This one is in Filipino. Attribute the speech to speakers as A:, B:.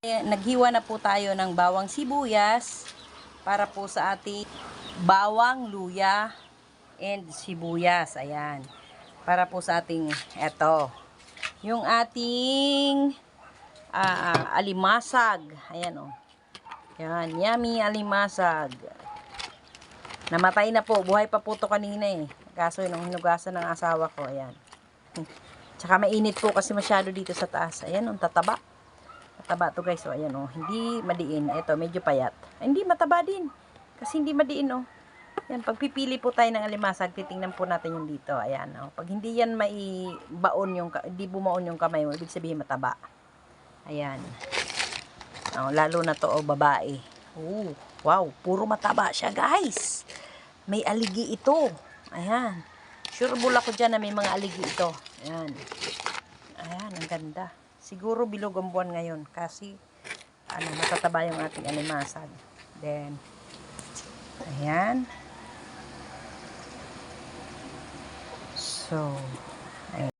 A: Naghiwa na po tayo ng bawang sibuyas para po sa ating bawang, luya, and sibuyas. Ayan. Para po sa ating eto. Yung ating alimasag. Ayan o. Yan. Yummy alimasag. Namatay na po. Buhay pa po to kanina eh. Kaso nung hinugasan ng asawa ko. Ayan. Tsaka mainit po kasi masyado dito sa taas. Ayan o. Tataba. Mataba to guys, so ayan oh, hindi madiin. Ito, medyo payat. Ay, hindi mataba din. Kasi hindi madiin oh. Yan, pagpipili po tayo ng alimasag, titingnan po natin yung dito. Ayan oh. Pag hindi yan maibaon yung, hindi bumaon yung kamay mo, ibig sabihin mataba. Ayan. Oh, lalo na to oh, babae. Oh, wow, puro mataba siya guys. May aligi ito. Ayan. Sure bull ako dyan na may mga aligi ito. Ayan. Ayan, ang ganda. Siguro bilog ang buwan ngayon kasi matataba yung ating alimasag. Then, ayan. So, ayan.